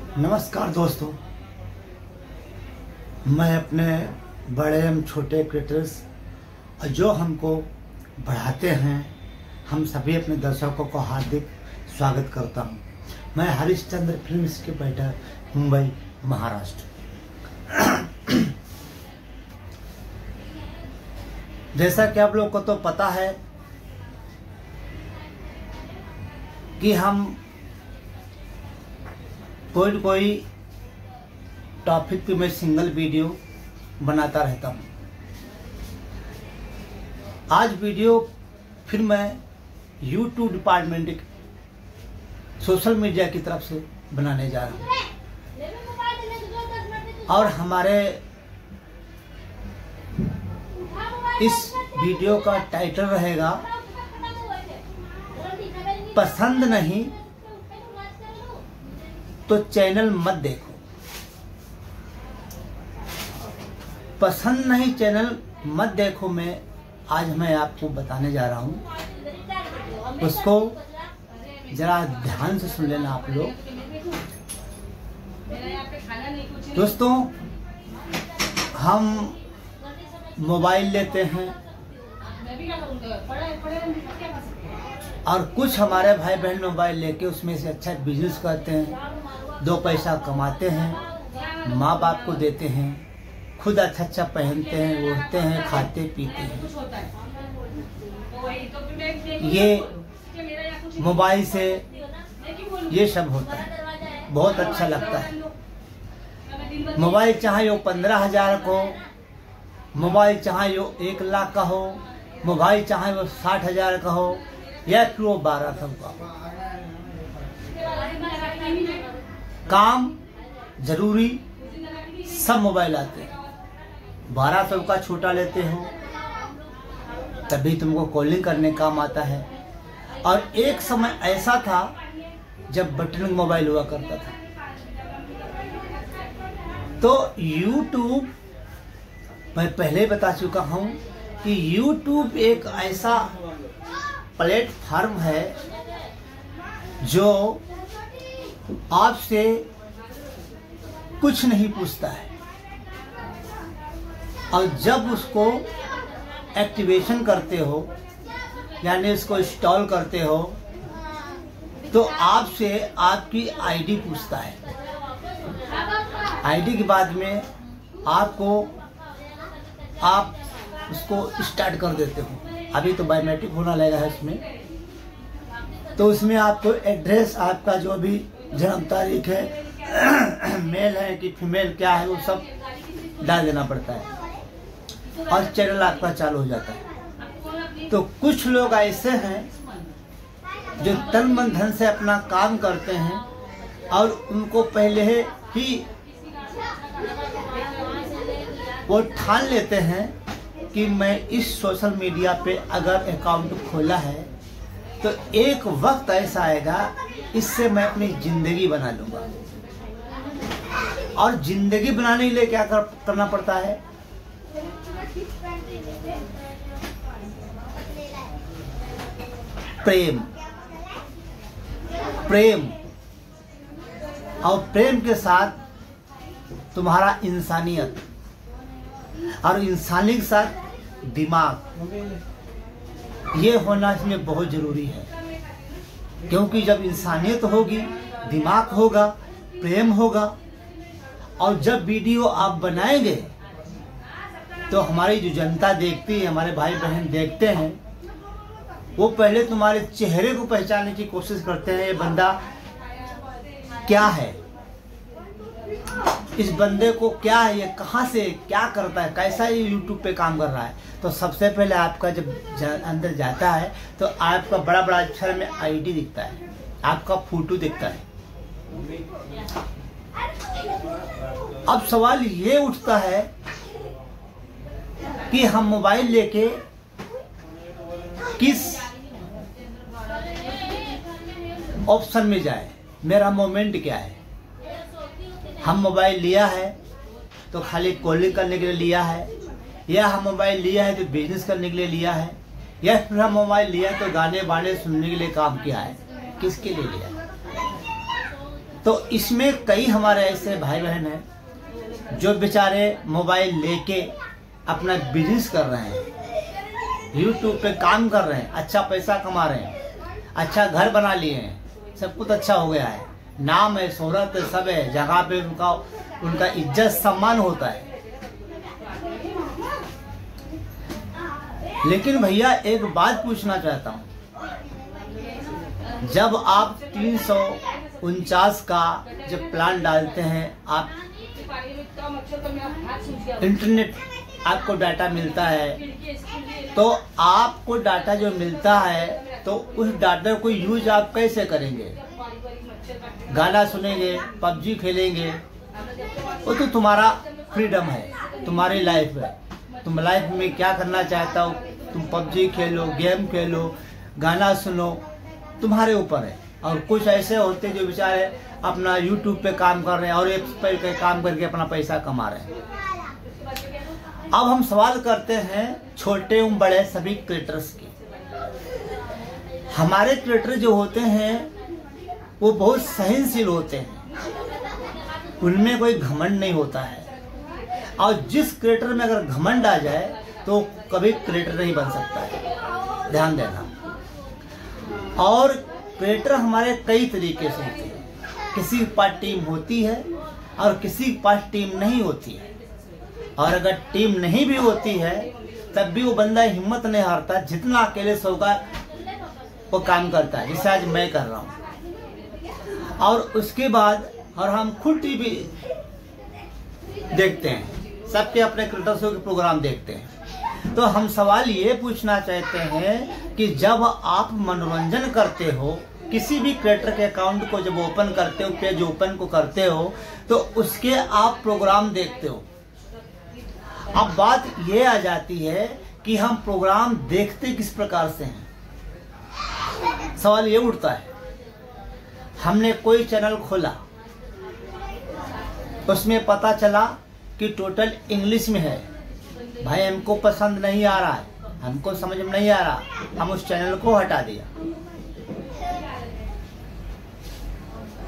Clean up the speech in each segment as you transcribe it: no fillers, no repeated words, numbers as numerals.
नमस्कार दोस्तों, मैं अपने बड़े एवं छोटे क्रिएटर्स और जो हमको बढ़ाते हैं, हम सभी अपने दर्शकों को हार्दिक स्वागत करता हूं। मैं हरिश्चंद्र फिल्म्स के बैठक, मुंबई, महाराष्ट्र। जैसा कि आप लोगों को तो पता है कि हम कोई टॉपिक पे मैं सिंगल वीडियो बनाता रहता हूँ। आज वीडियो फिर मैं YouTube डिपार्टमेंट सोशल मीडिया की तरफ से बनाने जा रहा हूँ और हमारे इस वीडियो का टाइटल रहेगा पसंद नहीं तो चैनल मत देखो। पसंद नहीं चैनल मत देखो में आज मैं आपको बताने जा रहा हूँ, उसको जरा ध्यान से सुन लेना आप लोग। दोस्तों, हम मोबाइल लेते हैं और कुछ हमारे भाई बहन मोबाइल लेके उसमें से अच्छा बिजनेस करते हैं, 2 पैसा कमाते हैं, माँ बाप को देते हैं, खुद अच्छा पहनते हैं, उड़ते हैं, खाते पीते हैं। ये मोबाइल से ये सब होता है, बहुत अच्छा लगता है। मोबाइल चाहे वो 15,000 को, मोबाइल चाहे वो 1 लाख का हो, मोबाइल चाहे वो 60,000 का हो या फिर वो 1200 का। काम जरूरी सब मोबाइल आते हैं। 1200 का छोटा लेते हो तभी तुमको कॉलिंग करने काम आता है। और एक समय ऐसा था जब बटन मोबाइल हुआ करता था। तो YouTube मैं पहले बता चुका हूं कि YouTube एक ऐसा प्लेटफॉर्म है जो आपसे कुछ नहीं पूछता है, और जब उसको एक्टिवेशन करते हो यानी उसको इंस्टॉल करते हो तो आपसे आपकी आईडी पूछता है। आईडी के बाद में आप उसको स्टार्ट कर देते हो। अभी तो बायोमेट्रिक होना लगेगा है उसमें, तो उसमें आपको एड्रेस, आपका जो भी जन्म तारीख है, मेल है कि फीमेल क्या है, वो सब डाल देना पड़ता है और चैनल आपका चालू हो जाता है। तो कुछ लोग ऐसे हैं जो तन मन धन से अपना काम करते हैं और उनको पहले ही वो ठान लेते हैं कि मैं इस सोशल मीडिया पे अगर अकाउंट खोला है तो एक वक्त ऐसा आएगा इससे मैं अपनी जिंदगी बना लूंगा। और जिंदगी बनाने के लिए क्या करना पड़ता है? प्रेम और प्रेम के साथ तुम्हारा इंसानियत, और इंसानी के साथ दिमाग, ये होना इसमें बहुत जरूरी है। क्योंकि जब इंसानियत होगी, दिमाग होगा, प्रेम होगा, और जब वीडियो आप बनाएंगे तो हमारी जो जनता देखती है, हमारे भाई बहन देखते हैं, वो पहले तुम्हारे चेहरे को पहचानने की कोशिश करते हैं। ये बंदा क्या है, इस बंदे को क्या है, ये कहाँ से क्या करता है, कैसा ये YouTube पे काम कर रहा है। तो सबसे पहले आपका जब अंदर जाता है तो आपका बड़ा बड़ा अक्षर में आईडी दिखता है, आपका फोटो दिखता है। अब सवाल ये उठता है कि हम मोबाइल लेके किस ऑप्शन में जाए, मेरा मोमेंट क्या है। हम मोबाइल लिया है तो खाली कॉलिंग करने के लिए लिया है, या हम मोबाइल लिया है तो बिजनेस करने के लिए लिया है, या फिर हम मोबाइल लिया तो गाने वाने सुनने के लिए काम किया है, किसके लिए लिया है। तो इसमें कई हमारे ऐसे भाई बहन हैं जो बेचारे मोबाइल लेके अपना बिजनेस कर रहे हैं, यूट्यूब पे काम कर रहे हैं, अच्छा पैसा कमा रहे हैं, अच्छा घर बना लिए हैं, सब कुछ अच्छा हो गया है, नाम है, शोहरत है, सब है, जगह पे उनका इज्जत सम्मान होता है। लेकिन भैया एक बात पूछना चाहता हूँ, जब आप 349 का जब प्लान डालते हैं, आप इंटरनेट आपको डाटा मिलता है, तो आपको डाटा जो मिलता है तो उस डाटा को यूज आप कैसे करेंगे? गाना सुनेंगे, पबजी खेलेंगे, वो तो तुम्हारा फ्रीडम है, तुम्हारी लाइफ है, तुम लाइफ में क्या करना चाहता हो, तुम पबजी खेलो, गेम खेलो, गाना सुनो, तुम्हारे ऊपर है। और कुछ ऐसे होते जो बेचारे अपना यूट्यूब पे काम कर रहे हैं और एप्स पे काम करके अपना पैसा कमा रहे हैं। अब हम सवाल करते हैं छोटे और बड़े सभी क्रिएटर्स के। हमारे क्रिएटर जो होते हैं वो बहुत सहनशील होते हैं, उनमें कोई घमंड नहीं होता है, और जिस क्रिएटर में अगर घमंड आ जाए तो कभी क्रिएटर नहीं बन सकता है, ध्यान देना। और क्रिएटर हमारे कई तरीके से होते हैं, किसी के पास टीम होती है और किसी के पास टीम नहीं होती है, और अगर टीम नहीं भी होती है तब भी वो बंदा हिम्मत नहीं हारता, जितना अकेले से होगा वो काम करता है, जैसे आज मैं कर रहा हूँ। और उसके बाद और हम खुद टीवी देखते हैं, सबके अपने क्रिएटर्स के प्रोग्राम देखते हैं। तो हम सवाल ये पूछना चाहते हैं कि जब आप मनोरंजन करते हो, किसी भी क्रिएटर के अकाउंट को जब ओपन करते हो, पेज ओपन को करते हो, तो उसके आप प्रोग्राम देखते हो। अब बात ये आ जाती है कि हम प्रोग्राम देखते किस प्रकार से हैं। सवाल ये उठता है, हमने कोई चैनल खोला, उसमें पता चला कि टोटल इंग्लिश में है, भाई हमको पसंद नहीं आ रहा है, हमको समझ में नहीं आ रहा, हम उस चैनल को हटा दिया।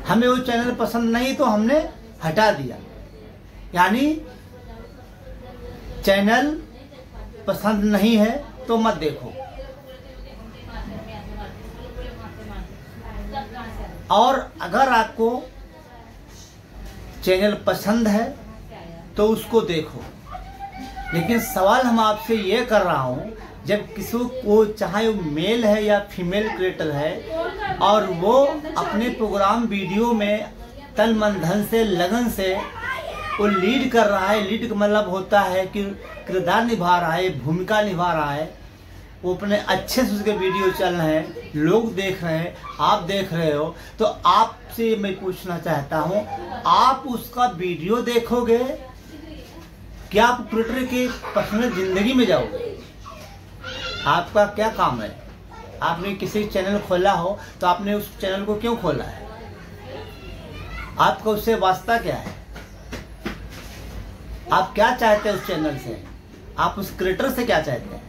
हमें वो चैनल पसंद नहीं तो हमने हटा दिया, यानी चैनल पसंद नहीं है तो मत देखो। और अगर आपको चैनल पसंद है तो उसको देखो। लेकिन सवाल हम आपसे ये कर रहा हूँ, जब किसी को, चाहे वो मेल है या फीमेल क्रिएटर है, और वो अपने प्रोग्राम वीडियो में तन मन धन से, लगन से वो लीड कर रहा है, लीड का मतलब होता है कि किरदार निभा रहा है, भूमिका निभा रहा है, वो अपने अच्छे से उसके वीडियो चल रहे हैं, लोग देख रहे हैं, आप देख रहे हो, तो आपसे मैं पूछना चाहता हूँ, आप उसका वीडियो देखोगे क्या आप क्रिएटर की पर्सनल जिंदगी में जाओगे? आपका क्या काम है? आपने किसी चैनल खोला हो तो आपने उस चैनल को क्यों खोला है? आपका उससे वास्ता क्या है? आप क्या चाहते हैं उस चैनल से? आप उस क्रिएटर से क्या चाहते हैं?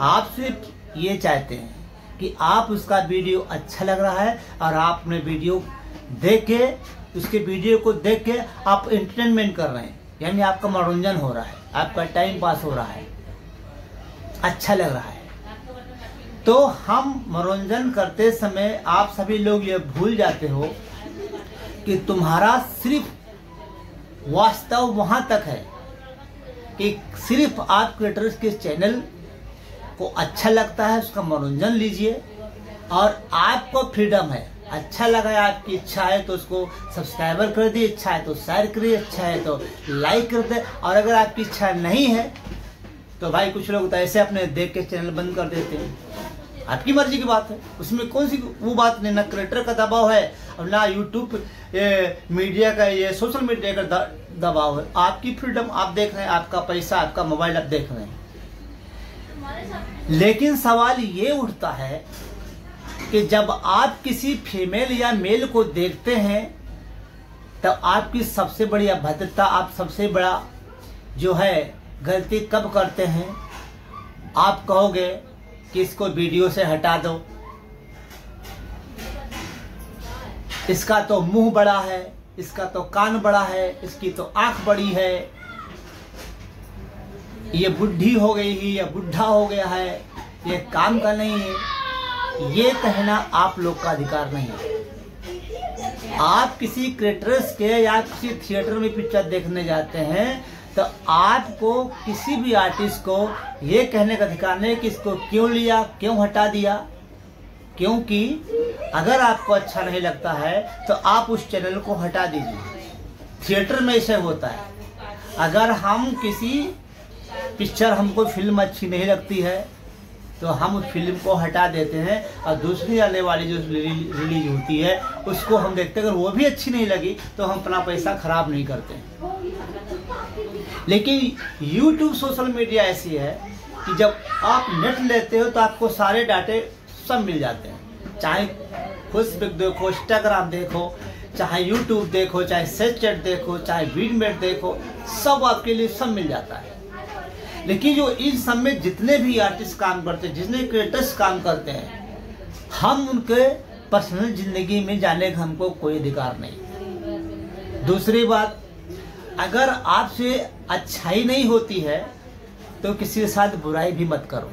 आप सिर्फ ये चाहते हैं कि आप उसका वीडियो अच्छा लग रहा है और आपने वीडियो देख के, उसके वीडियो को देख के आप एंटरटेनमेंट कर रहे हैं, यानी आपका मनोरंजन हो रहा है, आपका टाइम पास हो रहा है, अच्छा लग रहा है। तो हम मनोरंजन करते समय आप सभी लोग ये भूल जाते हो कि तुम्हारा सिर्फ वास्तव वहां तक है कि सिर्फ आप क्रिएटर्स के चैनल को अच्छा लगता है, उसका मनोरंजन लीजिए, और आपको फ्रीडम है, अच्छा लगा है, आपकी इच्छा है तो उसको सब्सक्राइबर कर दिए, इच्छा है तो शेयर करिए, अच्छा है तो लाइक कर दे, और अगर आपकी इच्छा नहीं है तो भाई कुछ लोग तो ऐसे अपने देख के चैनल बंद कर देते हैं, आपकी मर्जी की बात है, उसमें कौन सी वो बात नहीं, ना क्रिएटर का दबाव है और ना यूट्यूब मीडिया का, ये सोशल मीडिया का दबाव है, आपकी फ्रीडम, आप देख रहे हैं, आपका पैसा, आपका मोबाइल आप देख रहे हैं। लेकिन सवाल ये उठता है कि जब आप किसी फीमेल या मेल को देखते हैं तब आपकी सबसे बड़ी अभद्रता, आप सबसे बड़ा जो है गलती कब करते हैं? आप कहोगे कि इसको वीडियो से हटा दो, इसका तो मुंह बड़ा है, इसका तो कान बड़ा है, इसकी तो आंख बड़ी है, ये बुढ़ी हो गई है या बुढ़ा हो गया है, ये काम का नहीं है। ये कहना आप लोग का अधिकार नहीं है। आप किसी क्रिएटर्स के या किसी थिएटर में पिक्चर देखने जाते हैं तो आपको किसी भी आर्टिस्ट को ये कहने का अधिकार नहीं कि इसको क्यों लिया, क्यों हटा दिया। क्योंकि अगर आपको अच्छा नहीं लगता है तो आप उस चैनल को हटा दीजिए। थिएटर में ऐसे होता है, अगर हम किसी पिक्चर, हमको फिल्म अच्छी नहीं लगती है तो हम उस फिल्म को हटा देते हैं और दूसरी आने वाली जो रिलीज होती है उसको हम देखते हैं। अगर वो भी अच्छी नहीं लगी तो हम अपना पैसा खराब नहीं करते। लेकिन YouTube सोशल मीडिया ऐसी है कि जब आप नेट लेते हो तो आपको सारे डाटे सब मिल जाते हैं। चाहे फेसबुक देखो, इंस्टाग्राम देखो, चाहे YouTube देखो, चाहे स्नैपचैट देखो, चाहे वीडमेट देखो, सब आपके लिए सब मिल जाता है। लेकिन जो इन सब में जितने भी आर्टिस्ट काम करते हैं, जितने क्रिएटर्स काम करते हैं, हम उनके पर्सनल जिंदगी में जाने का हमको कोई अधिकार नहीं। दूसरी बात, अगर आपसे अच्छाई नहीं होती है तो किसी के साथ बुराई भी मत करो।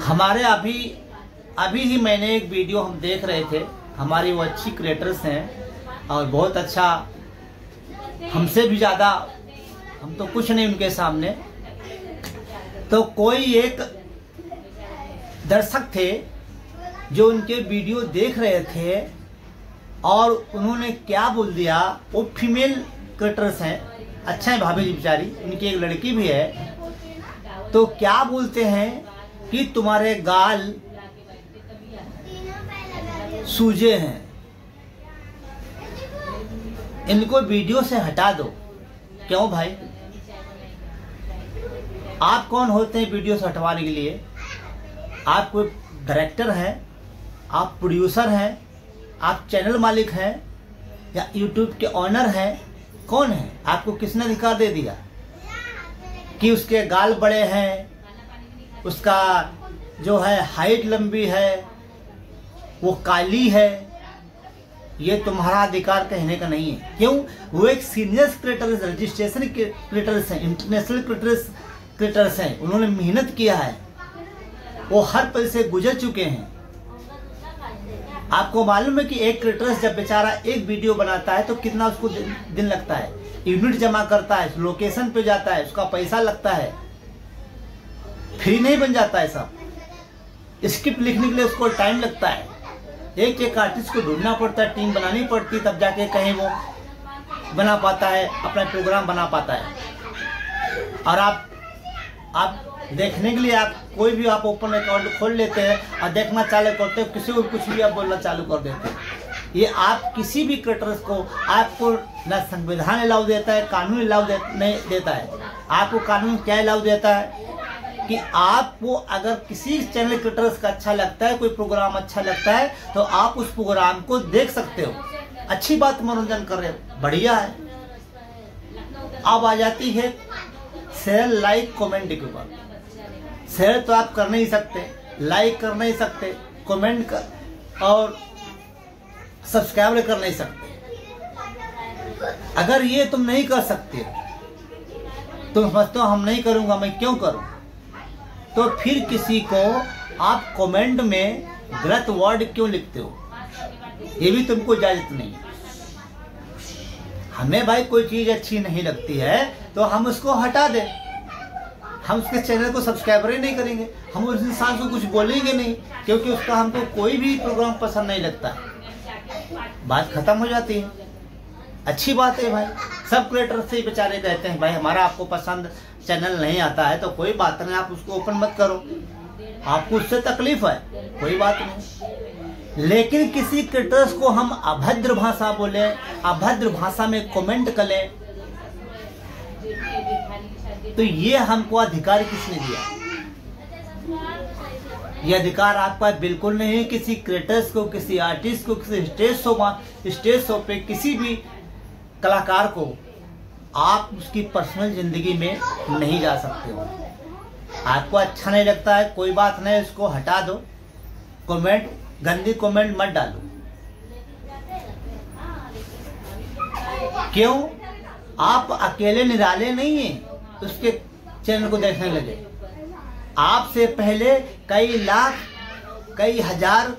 हमारे अभी ही मैंने एक वीडियो हम देख रहे थे, हमारी वो अच्छी क्रिएटर्स हैं और बहुत अच्छा, हमसे भी ज़्यादा, हम तो कुछ नहीं उनके सामने। तो कोई एक दर्शक थे जो उनके वीडियो देख रहे थे और उन्होंने क्या बोल दिया, वो फीमेल क्रिएटर्स हैं, अच्छा है भाभी जी बेचारी, उनकी एक लड़की भी है। तो क्या बोलते हैं कि तुम्हारे गाल सूजे हैं, इनको वीडियो से हटा दो। क्यों भाई, आप कौन होते हैं वीडियो से हटवाने के लिए? आप कोई डायरेक्टर हैं, आप प्रोड्यूसर हैं, आप चैनल मालिक हैं या यूट्यूब के ऑनर हैं? कौन है? आपको किसने अधिकार दे दिया कि उसके गाल बड़े हैं, उसका जो है हाइट लंबी है, वो काली है? ये तुम्हारा अधिकार कहने का नहीं है। क्यों? वो एक सीनियर क्रिएटर्स, रजिस्ट्रेशन क्रिएटर्स हैं, इंटरनेशनल क्रिएटर्स हैं, उन्होंने मेहनत किया है, वो हर पल से गुजर चुके हैं। आपको मालूम है कि एक क्रिएटर्स जब बेचारा एक वीडियो बनाता है तो कितना उसको दिन लगता है, यूनिट जमा करता है, लोकेशन पे जाता है, उसका पैसा लगता है, फ्री नहीं बन जाता है सब। स्क्रिप्ट लिखने के लिए उसको टाइम लगता है, एक एक आर्टिस्ट को ढूंढना पड़ता है, टीम बनानी पड़ती है, तब जाके कहीं वो बना पाता है, अपना प्रोग्राम बना पाता है। और आप देखने के लिए आप कोई भी आप ओपन अकाउंट खोल लेते हैं और देखना चालू करते हो, किसी को कुछ भी आप बोलना चालू कर देते हैं। ये आप किसी भी क्रिएटर्स को, आपको ना संविधान अलाउ देता है, कानून अलाउ नहीं देता है। आपको कानून क्या अलाउ देता है कि आपको अगर किसी चैनल क्रिएटर्स का अच्छा लगता है, कोई प्रोग्राम अच्छा लगता है तो आप उस प्रोग्राम को देख सकते हो। अच्छी बात, मनोरंजन कर रहे हो, बढ़िया है। अब आ जाती है शेयर, लाइक, कमेंट के ऊपर। शेयर तो आप कर नहीं सकते, लाइक कर नहीं सकते, कमेंट कर और सब्सक्राइब कर नहीं सकते। अगर ये तुम नहीं कर सकते, तुम समझते हो हम नहीं करूंगा, मैं क्यों करूं, तो फिर किसी को आप कमेंट में गलत वर्ड क्यों लिखते हो? ये भी तुमको इजाजत नहीं है। हमें भाई कोई चीज अच्छी नहीं लगती है तो हम उसको हटा दें, हम उसके चैनल को सब्सक्राइबर ही नहीं करेंगे, हम उस इंसान को कुछ बोलेंगे नहीं क्योंकि उसका हमको कोई भी प्रोग्राम पसंद नहीं लगता, बात खत्म हो जाती है। अच्छी बात है भाई, सब क्रिएटर से बेचारे कहते हैं भाई हमारा आपको पसंद चैनल नहीं आता है तो कोई बात नहीं, आप उसको ओपन मत करो, आपको उससे तकलीफ है, कोई बात नहीं। लेकिन किसी क्रिएटर्स को हम अभद्र भाषा बोले, अभद्र भाषा में कमेंट करें, तो ये हमको अधिकार किसने दिया? ये अधिकार आपका बिल्कुल नहीं है। किसी क्रिएटर्स को, किसी आर्टिस्ट को, किसी स्टेज शो पे किसी भी कलाकार को आप उसकी पर्सनल जिंदगी में नहीं जा सकते हो। आपको अच्छा नहीं लगता है, कोई बात नहीं, उसको हटा दो, कमेंट गंदी कमेंट मत डालो। क्यों? आप अकेले निराले नहीं हैं उसके चैनल को देखने लगे। आपसे पहले कई लाख, कई हजार,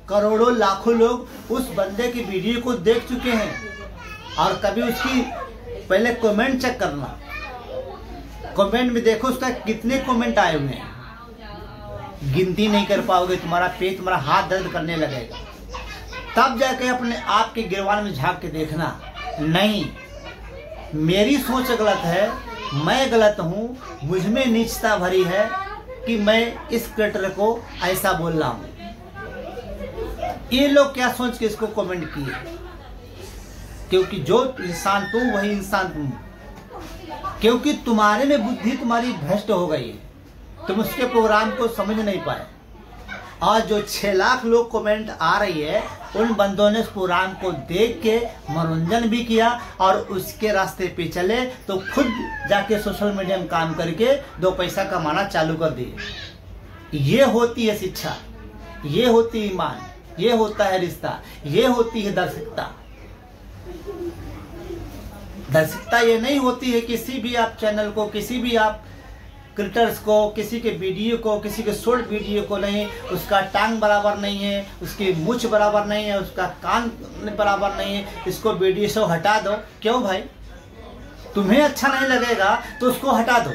करोड़ों, लाखों लोग उस बंदे की वीडियो को देख चुके हैं। और कभी उसकी पहले कमेंट चेक करना, कमेंट में देखो उसका कितने कमेंट आए हुए हैं, गिनती नहीं कर पाओगे, तुम्हारा पेट, तुम्हारा हाथ दर्द करने लगेगा। तब जाके अपने आप के गिरवान में झांक के देखना, नहीं मेरी सोच गलत है, मैं गलत हूँ, मुझ में नीचता भरी है कि मैं इस क्रिएटर को ऐसा बोल रहा हूँ। ये लोग क्या सोच के इसको कमेंट किए? क्योंकि जो इंसान तुम वही इंसान तुम, क्योंकि तुम्हारे में बुद्धि तुम्हारी भ्रष्ट हो गई है, तुम उसके प्रोग्राम को समझ नहीं पाए। और जो 6 लाख लोग कमेंट आ रही है, उन बंदों ने इस प्रोग्राम को देख के मनोरंजन भी किया और उसके रास्ते पे चले, तो खुद जाके सोशल मीडिया में काम करके 2 पैसा कमाना चालू कर दिए। ये होती है शिक्षा, ये होती है ईमान, ये होता है रिश्ता, ये होती है दर्शकता। दर्शकता ये नहीं होती है किसी भी आप चैनल को, किसी भी आप क्रिएटर्स को, किसी के वीडियो को, किसी के शॉर्ट वीडियो को नहीं, उसका टांग बराबर नहीं है, उसकी मूछ बराबर नहीं है, उसका कान बराबर नहीं है, इसको वीडियो से हटा दो। क्यों भाई? तुम्हें अच्छा नहीं लगेगा तो उसको हटा दो।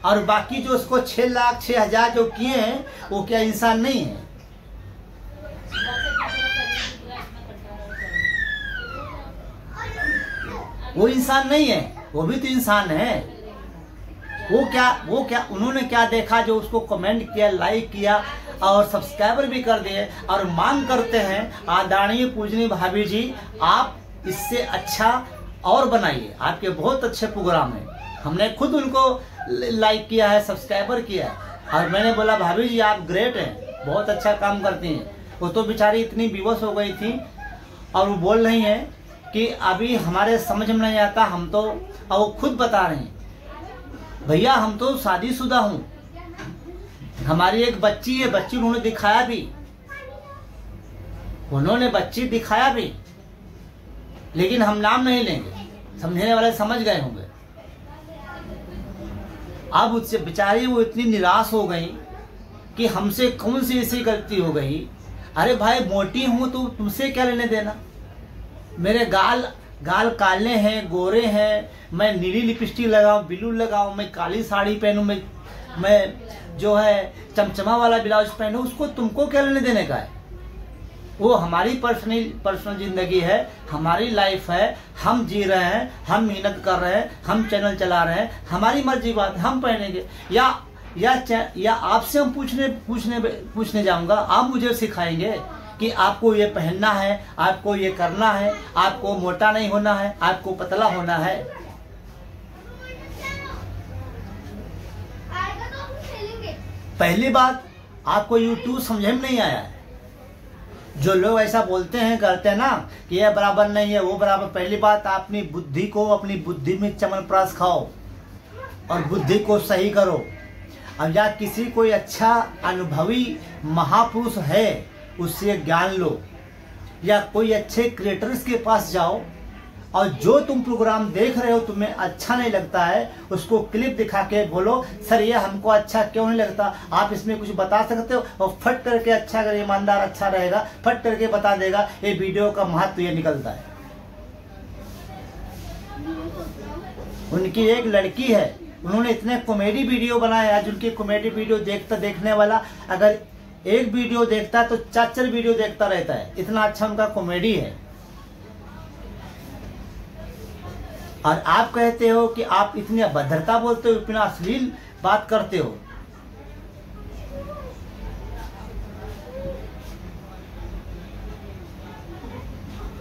और बाकी जो उसको 6 लाख 6 हजार जो किए हैं, वो क्या इंसान नहीं है? वो इंसान नहीं है, वो भी तो इंसान है। वो क्या उन्होंने क्या देखा जो उसको कमेंट किया, लाइक किया और सब्सक्राइबर भी कर दिए, और मांग करते हैं आदरणीय पूजनीय भाभी जी, आप इससे अच्छा और बनाइए, आपके बहुत अच्छे प्रोग्राम हैं। हमने खुद उनको लाइक किया है, सब्सक्राइबर किया है, और मैंने बोला भाभी जी आप ग्रेट हैं, बहुत अच्छा काम करती हैं। वो तो बेचारी इतनी बेबस हो गई थी, और वो बोल रही हैं कि अभी हमारे समझ में नहीं आता, हम तो, और वो खुद बता रहे हैं भैया हम तो शादीशुदा हूँ, हमारी एक बच्ची है, बच्ची उन्होंने दिखाया भी, उन्होंने बच्ची दिखाया भी, लेकिन हम नाम नहीं लेंगे, समझने वाले समझ गए होंगे। अब उससे बेचारी वो इतनी निराश हो गई कि हमसे कौन सी ऐसी गलती हो गई। अरे भाई मोटी हूं तो तुमसे क्या लेने देना? मेरे गाल काले हैं, गोरे हैं, मैं नीली लिपस्टिक लगाऊं, ब्लू लगाऊं, मैं काली साड़ी पहनूं, मैं जो है चमचमा वाला ब्लाउज पहनूं, उसको तुमको क्या लेने देने का है? वो हमारी पर्सनल जिंदगी है, हमारी लाइफ है, हम जी रहे हैं, हम मेहनत कर रहे हैं, हम चैनल चला रहे हैं, हमारी मर्जी बात, हम पहनेंगे। या आपसे हम पूछने जाऊंगा, आप मुझे सिखाएंगे कि आपको ये पहनना है, आपको ये करना है, आपको मोटा नहीं होना है, आपको पतला होना है। पहली बात, आपको YouTube समझ में नहीं आया है। जो लोग ऐसा बोलते हैं, करते हैं ना कि ये बराबर नहीं है, वो बराबर। पहली बात, अपनी बुद्धि को, अपनी बुद्धि में च्यवनप्राश खाओ और बुद्धि को सही करो। अब या किसी कोई अच्छा अनुभवी महापुरुष है, उससे ज्ञान लो, या कोई अच्छे क्रिएटर्स के पास जाओ, और जो तुम प्रोग्राम देख रहे हो तुम्हें अच्छा नहीं लगता है, उसको क्लिप दिखा के बोलो सर ये हमको अच्छा क्यों नहीं लगता, आप इसमें कुछ बता सकते हो? और फट करके, अच्छा अगर ईमानदार अच्छा रहेगा, फट करके बता देगा ये वीडियो का महत्व ये निकलता है। उनकी एक लड़की है, उन्होंने इतने कॉमेडी वीडियो बनाए, आज उनकी कॉमेडी वीडियो देखने वाला अगर एक वीडियो देखता है तो 4 वीडियो देखता रहता है, इतना अच्छा उनका कॉमेडी है। और आप कहते हो कि आप इतनी अभद्रता बोलते हो, इतना अश्लील बात करते हो।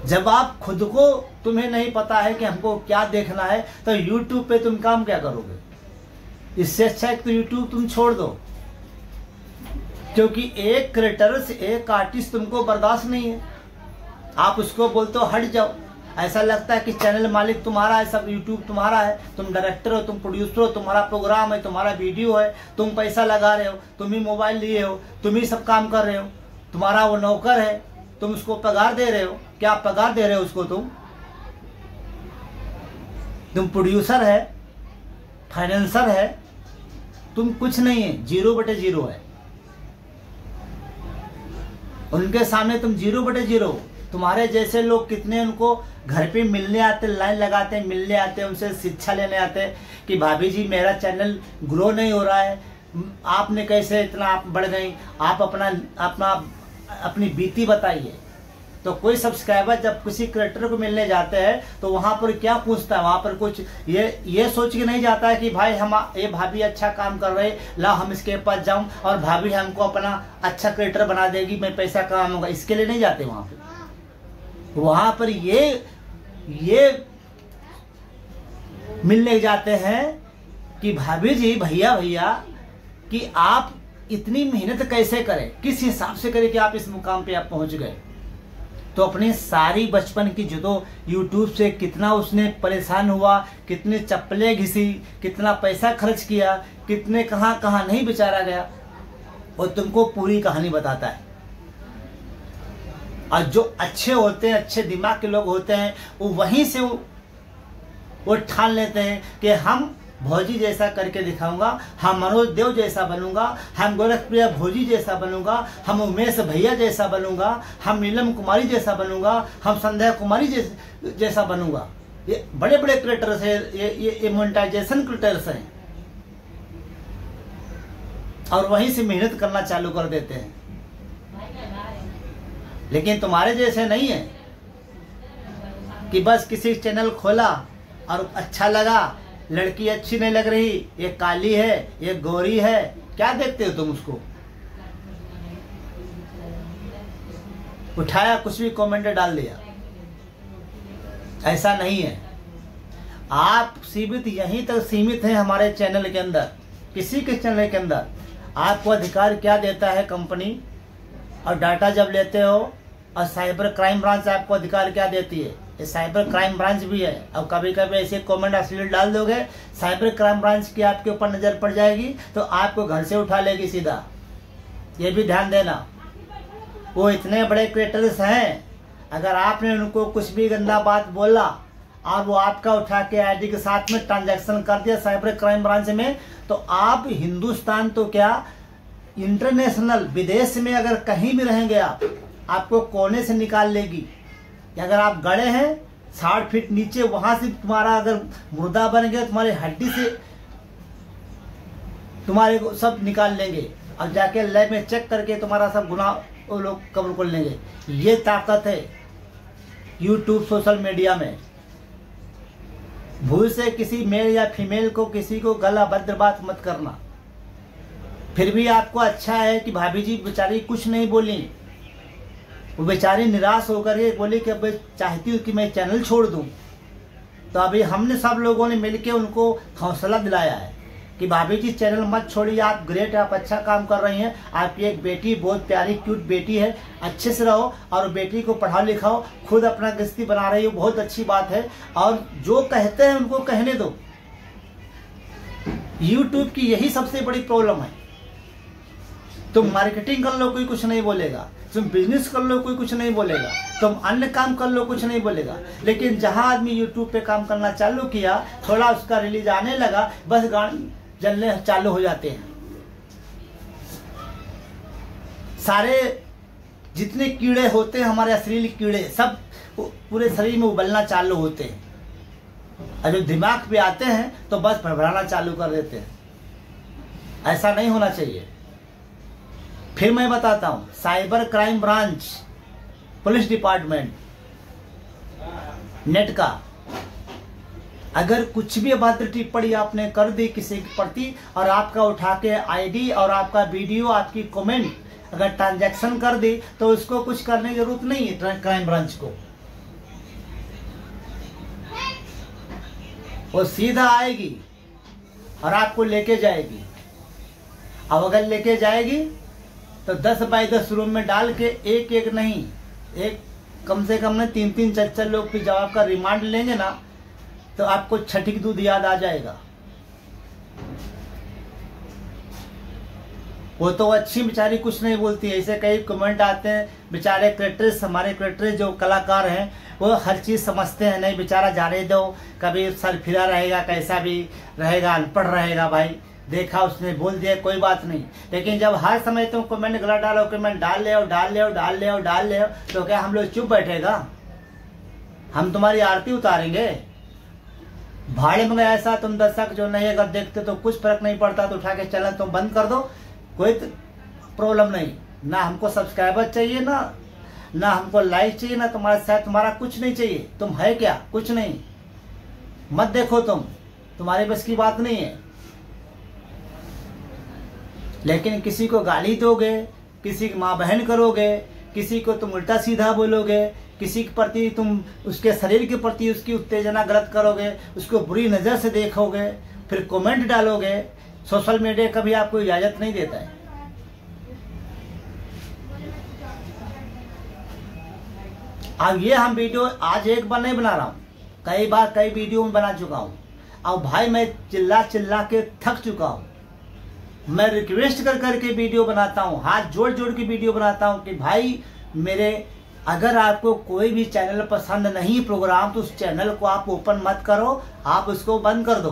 जब आप खुद को, तुम्हें नहीं पता है कि हमको क्या देखना है, तो YouTube पे तुम काम क्या करोगे? इससे अच्छा है कि तो YouTube तुम छोड़ दो, क्योंकि एक क्रिएटर से, एक आर्टिस्ट तुमको बर्दाश्त नहीं है। आप उसको बोलते हो हट जाओ, ऐसा लगता है कि चैनल मालिक तुम्हारा है, सब YouTube तुम्हारा है, तुम डायरेक्टर हो, तुम प्रोड्यूसर हो, तुम्हारा प्रोग्राम है, तुम्हारा वीडियो है, तुम पैसा लगा रहे हो, तुम ही मोबाइल लिए हो, तुम ही सब काम कर रहे हो, तुम्हारा वो नौकर है, तुम उसको पगार दे रहे हो, क्या पगार दे रहे हो उसको? तुम प्रोड्यूसर है, फाइनेंसर है, तुम कुछ नहीं है, 0/0 है। उनके सामने तुम 0/0। तुम्हारे जैसे लोग कितने उनको घर पे मिलने आते, लाइन लगाते हैं, मिलने आते हैं, उनसे शिक्षा लेने आते हैं कि भाभी जी मेरा चैनल ग्रो नहीं हो रहा है, आपने कैसे इतना आप बढ़ गई, आप अपनी बीती बताइए। तो कोई सब्सक्राइबर जब किसी क्रिएटर को मिलने जाते हैं तो वहाँ पर क्या पूछता है? वहाँ पर कुछ ये सोच के नहीं जाता है कि भाई ये भाभी अच्छा काम कर रहे, ला हम इसके पास जाऊं और भाभी हमको अपना अच्छा क्रिएटर बना देगी, मैं पैसा कमाऊंगा, इसके लिए नहीं जाते। वहाँ पर ये मिलने जाते हैं कि भाभी जी, भैया कि आप इतनी मेहनत कैसे करें, किस हिसाब से करें कि आप इस मुकाम पे आप पहुंच गए। तो अपनी सारी बचपन की जो यूट्यूब से कितना उसने परेशान हुआ, कितनी चप्पलें घिसी, कितना पैसा खर्च किया, कितने कहाँ नहीं बेचारा गया, और तुमको पूरी कहानी बताता है। और जो अच्छे होते हैं, अच्छे दिमाग के लोग होते हैं, वो वहीं से वो ठान लेते हैं कि हम भौजी जैसा करके दिखाऊंगा, हम मनोज देव जैसा बनूंगा, हम गोरखप्रिया भौजी जैसा बनूंगा, हम उमेश भैया जैसा बनूंगा, हम नीलम कुमारी जैसा बनूंगा, हम संध्या कुमारी जैसा बनूंगा। ये बड़े बड़े क्रिएटर्स हैं, ये मोनेटाइजेशन क्रिएटर्स हैं, और वहीं से मेहनत करना चालू कर देते हैं। लेकिन तुम्हारे जैसे नहीं है कि बस किसी चैनल खोला और अच्छा लगा, लड़की अच्छी नहीं लग रही, ये काली है, ये गोरी है, क्या देखते हो तुम उसको? उठाया, कुछ भी कमेंट डाल दिया। ऐसा नहीं है। आप सीमित यहीं तक सीमित हैं हमारे चैनल के अंदर। किसी के चैनल के अंदर आपको अधिकार क्या देता है कंपनी, और डाटा जब लेते हो, और साइबर क्राइम ब्रांच आपको अधिकार क्या देती है? ये साइबर क्राइम ब्रांच भी है। और कभी कभी ऐसे कमेंट अश्लील डाल दोगे, साइबर क्राइम ब्रांच की आपके ऊपर नजर पड़ जाएगी तो आपको घर से उठा लेगी सीधा। ये भी ध्यान देना। वो इतने बड़े क्रिएटर्स हैं, अगर आपने उनको कुछ भी गंदा बात बोला और वो आपका उठा के आईडी के साथ में ट्रांजैक्शन कर दिया साइबर क्राइम ब्रांच में, तो आप हिंदुस्तान तो क्या, इंटरनेशनल विदेश में अगर कहीं भी रहेंगे आपको कोने से निकाल लेगी। अगर आप गड़े हैं 60 फीट नीचे, वहां से तुम्हारा अगर मुर्दा बन गया, तुम्हारी हड्डी से तुम्हारे को सब निकाल लेंगे, और जाके लैब में चेक करके तुम्हारा सब गुनाह वो लोग कब्र कर लेंगे। ये ताकत है यूट्यूब सोशल मीडिया में। भूल से किसी मेल या फीमेल को, किसी को गला भद्र बात मत करना। फिर भी आपको अच्छा है कि भाभी जी बेचारी कुछ नहीं बोली, वो बेचारी निराश होकर के बोली कि अब चाहती हूँ कि मैं चैनल छोड़ दूँ। तो अभी हमने सब लोगों ने मिलके उनको हौसला दिलाया है कि भाभी जी चैनल मत छोड़िए, आप ग्रेट, आप अच्छा काम कर रही हैं, आपकी एक बेटी बहुत प्यारी क्यूट बेटी है, अच्छे से रहो, और बेटी को पढ़ाओ लिखाओ, खुद अपना गृहस्थी बना रही हो, बहुत अच्छी बात है। और जो कहते हैं उनको कहने दो। यूट्यूब की यही सबसे बड़ी प्रॉब्लम है। तुम मार्केटिंग कर लो, कोई कुछ नहीं बोलेगा, तुम बिजनेस कर लो, कोई कुछ नहीं बोलेगा, तुम अन्य काम कर लो, कुछ नहीं बोलेगा। लेकिन जहां आदमी यूट्यूब पे काम करना चालू किया, थोड़ा उसका रिलीज आने लगा, बस गान जलने चालू हो जाते हैं। सारे जितने कीड़े होते हैं हमारे अश्लील कीड़े, सब पूरे शरीर में उबलना चालू होते हैं, और जब दिमाग पे आते हैं तो बस भड़बड़ाना चालू कर देते हैं। ऐसा नहीं होना चाहिए। फिर मैं बताता हूं, cyber crime branch, police department, net का, अगर कुछ भी अभद्र टिप्पणी आपने कर दी किसी के प्रति, और आपका उठा के आईडी और आपका वीडियो, आपकी कमेंट अगर ट्रांजैक्शन कर दी, तो उसको कुछ करने की जरूरत नहीं है क्राइम ब्रांच को। वो सीधा आएगी और आपको लेके जाएगी। अब अगर लेके जाएगी तो 10 बाई 10 रूम में डाल के एक एक नहीं, एक कम से कम 3-3 4-4 लोग भी जब आपका रिमांड लेंगे ना, तो आपको छठी दूध याद आ जाएगा। वो तो अच्छी बेचारी कुछ नहीं बोलती है। ऐसे कई कमेंट आते हैं, बेचारे क्रिएटर्स, हमारे क्रिएटर्स जो कलाकार हैं वो हर चीज़ समझते हैं, नहीं बेचारा जाने दो, कभी सर फिरा रहेगा, कैसा भी रहेगा, अनपढ़ रहेगा भाई, देखा उसने बोल दिया कोई बात नहीं। लेकिन जब हर समय तुम कमेंट गलत डालो, कमेंट डाल ले तो क्या हम लोग चुप बैठेगा? हम तुम्हारी आरती उतारेंगे? भाड़े में ऐसा तुम दर्शक जो नहीं अगर देखते तो कुछ फर्क नहीं पड़ता तो उठा के चैनल तुम बंद कर दो, कोई प्रॉब्लम नहीं। ना हमको सब्सक्राइबर चाहिए, ना हमको लाइक चाहिए, ना तुम्हारे साथ तुम्हारा कुछ नहीं चाहिए। तुम है क्या? कुछ नहीं। मत देखो, तुम्हारे बस की बात नहीं है। लेकिन किसी को गाली दोगे, किसी की माँ बहन करोगे, किसी को तुम उल्टा सीधा बोलोगे, किसी के प्रति तुम उसके शरीर के प्रति उसकी उत्तेजना गलत करोगे, उसको बुरी नज़र से देखोगे, फिर कमेंट डालोगे। सोशल मीडिया कभी आपको इजाज़त नहीं देता है। अब ये हम वीडियो आज एक बार नहीं बना रहा हूँ, कई बार कई वीडियो में बना चुका हूँ। अब भाई मैं चिल्ला चिल्ला के थक चुका हूँ। मैं रिक्वेस्ट कर करके वीडियो बनाता हूँ, हाथ जोड़ जोड़ के वीडियो बनाता हूँ कि भाई मेरे, अगर आपको कोई भी चैनल पसंद नहीं प्रोग्राम, तो उस चैनल को आप ओपन मत करो, आप उसको बंद कर दो,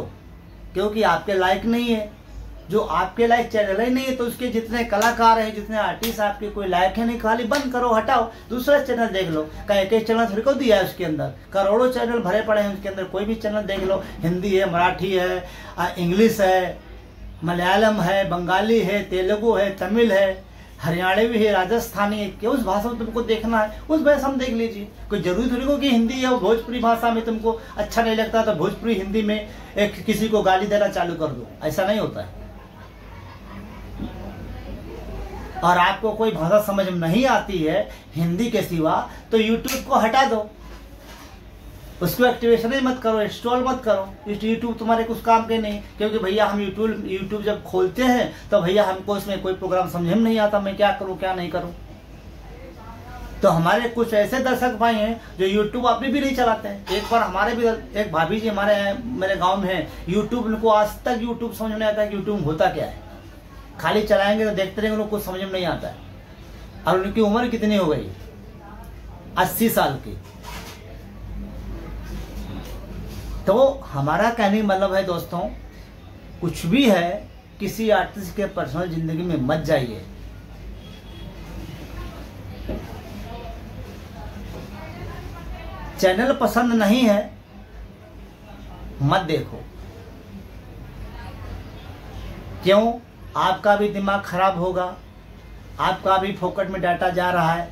क्योंकि आपके लायक नहीं है। जो आपके लायक चैनल ही नहीं है तो उसके जितने कलाकार हैं, जितने आर्टिस्ट आपके कोई लायक है नहीं, खाली बंद करो, हटाओ, दूसरा चैनल देख लो। का एक चैनल थोड़ी को दिया है, उसके अंदर करोड़ों चैनल भरे पड़े हैं, उसके अंदर कोई भी चैनल देख लो। हिंदी है, मराठी है, इंग्लिश है, मलयालम है, बंगाली है, तेलुगु है, तमिल है, हरियाणवी है, राजस्थानी है। कि उस भाषा में तुमको देखना है उस भाषा में देख लीजिए। कोई जरूरी थोड़ी हो कि हिंदी या भोजपुरी भाषा में तुमको अच्छा नहीं लगता तो भोजपुरी हिंदी में एक किसी को गाली देना चालू कर दो, ऐसा नहीं होता है। और आपको कोई भाषा समझ में नहीं आती है हिंदी के सिवा तो यूट्यूब को हटा दो, उसको एक्टिवेशन ही मत करो, इंस्टॉल मत करो। यूट्यूब तुम्हारे कुछ काम के नहीं, क्योंकि भैया हम यूट्यूब जब खोलते हैं तो भैया हमको इसमें कोई प्रोग्राम समझ में नहीं आता, मैं क्या करूं क्या नहीं करूं। तो हमारे कुछ ऐसे दर्शक भाई हैं जो यूट्यूब अभी भी नहीं चलाते हैं। एक बार हमारे भी एक भाभी जी मेरे गाँव में है, यूट्यूब, उनको आज तक यूट्यूब समझ में नहीं आता है कि यूट्यूब होता क्या है। खाली चलाएंगे तो देखते रहेंगे, उनको कुछ समझ में नहीं आता है। और उनकी उम्र कितनी हो गई? 80 साल की। तो हमारा कहने का मतलब है दोस्तों, कुछ भी है किसी आर्टिस्ट के पर्सनल जिंदगी में मत जाइए। चैनल पसंद नहीं है मत देखो। क्यों? आपका भी दिमाग खराब होगा, आपका भी फोकट में डाटा जा रहा है।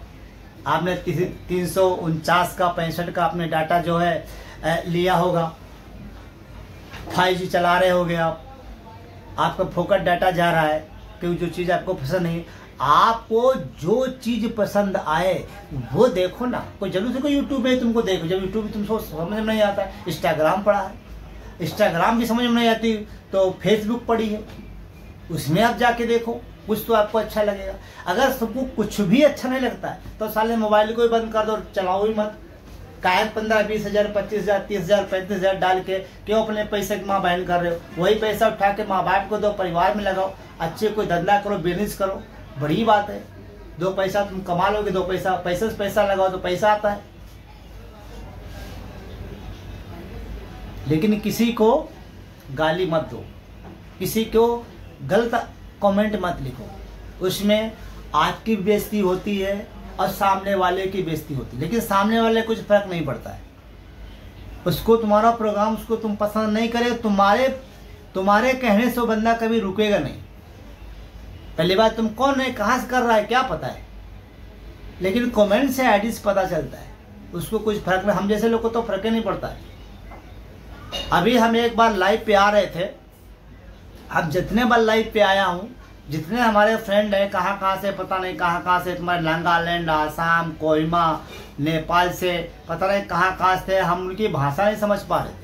आपने 349 का 65 का अपने डाटा जो है लिया होगा, 5G चला रहे होगे आप, आपका फोकट डाटा जा रहा है क्योंकि जो चीज़ आपको पसंद नहीं। आपको जो चीज़ पसंद आए वो देखो ना। कोई जरूर से कोई यूट्यूब है तुमको देखो, जब यूट्यूब तुमको समझ में नहीं आता है। इंस्टाग्राम पड़ा है, इंस्टाग्राम भी समझ में नहीं आती तो फेसबुक पड़ी है, उसमें आप जाके देखो, कुछ तो आपको अच्छा लगेगा। अगर सबको कुछ भी अच्छा नहीं लगता है तो साले मोबाइल को ही बंद कर दो, चलाओ ही मत। काहे 15-20 हज़ार, 25 हज़ार, 30 हज़ार, 35 हज़ार डाल के क्यों अपने पैसे की माँ बहन कर रहे हो? वही पैसा उठा के माँ बाप को दो, परिवार में लगाओ, अच्छे कोई धंधा करो, बिजनेस करो, बड़ी बात है। 2 पैसा तुम कमा लोगे, 2 पैसा पैसे से पैसा लगाओ तो पैसा आता है। लेकिन किसी को गाली मत दो, किसी को गलत कमेंट मत लिखो, उसमें आपकी बेइज्जती होती है और सामने वाले की बेइज्जती होती है। लेकिन सामने वाले कुछ फर्क नहीं पड़ता है, उसको तुम्हारा प्रोग्राम उसको तुम पसंद नहीं करे, तुम्हारे कहने से वो बंदा कभी रुकेगा नहीं। पहली बात, तुम कौन है, कहाँ से कर रहा है क्या पता है, लेकिन कमेंट से आईडी से पता चलता है, उसको कुछ फर्क नहीं। हम जैसे लोग को तो फर्क ही नहीं पड़ता है। अभी हम एक बार लाइव पे आ रहे थे, अब जितने बार लाइव पे आया हूँ, जितने हमारे फ्रेंड हैं कहाँ से, पता नहीं कहाँ से, तुम्हारे नागालैंड, आसाम, कोहिमा, नेपाल से, पता नहीं कहाँ से थे, हम उनकी भाषा नहीं समझ पा रहे थे।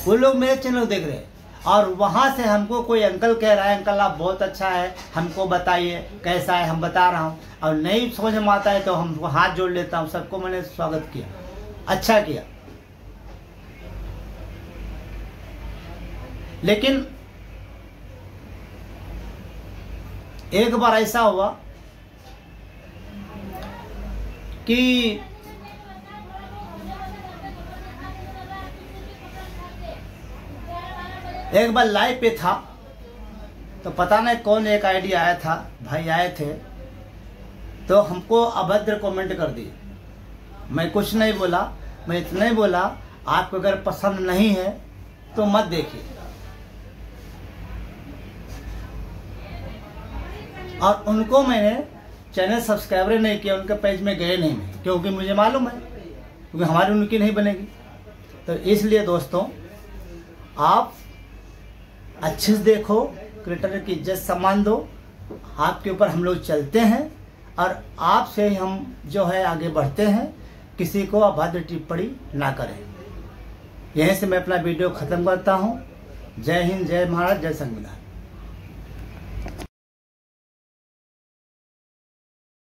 वो लोग मेरे चैनल देख रहे हैं और वहाँ से हमको कोई अंकल कह रहा है, अंकल आप बहुत अच्छा है, हमको बताइए कैसा है, हम बता रहा हूँ। और नहीं समझ में आता है तो हम हाथ जोड़ लेता हूँ। सबको मैंने स्वागत किया, अच्छा किया। लेकिन एक बार ऐसा हुआ कि एक बार लाइव पे था, तो पता नहीं कौन एक आईडी आया था, भाई आए थे, तो हमको अभद्र कमेंट कर दिए। मैं कुछ नहीं बोला, मैं इतना ही बोला आपको अगर पसंद नहीं है तो मत देखिए। और उनको मैंने चैनल सब्सक्राइबर नहीं किया, उनके पेज में गए नहीं मैं, क्योंकि मुझे मालूम है क्योंकि हमारी उनकी नहीं बनेगी। तो इसलिए दोस्तों आप अच्छे से देखो, क्रिएटर की इज्जत सम्मान दो, आपके ऊपर हम लोग चलते हैं और आपसे हम जो है आगे बढ़ते हैं। किसी को अभद्र टिप्पणी ना करें। यहीं से मैं अपना वीडियो ख़त्म करता हूँ। जय हिंद, जय महाराज, जय संविधान।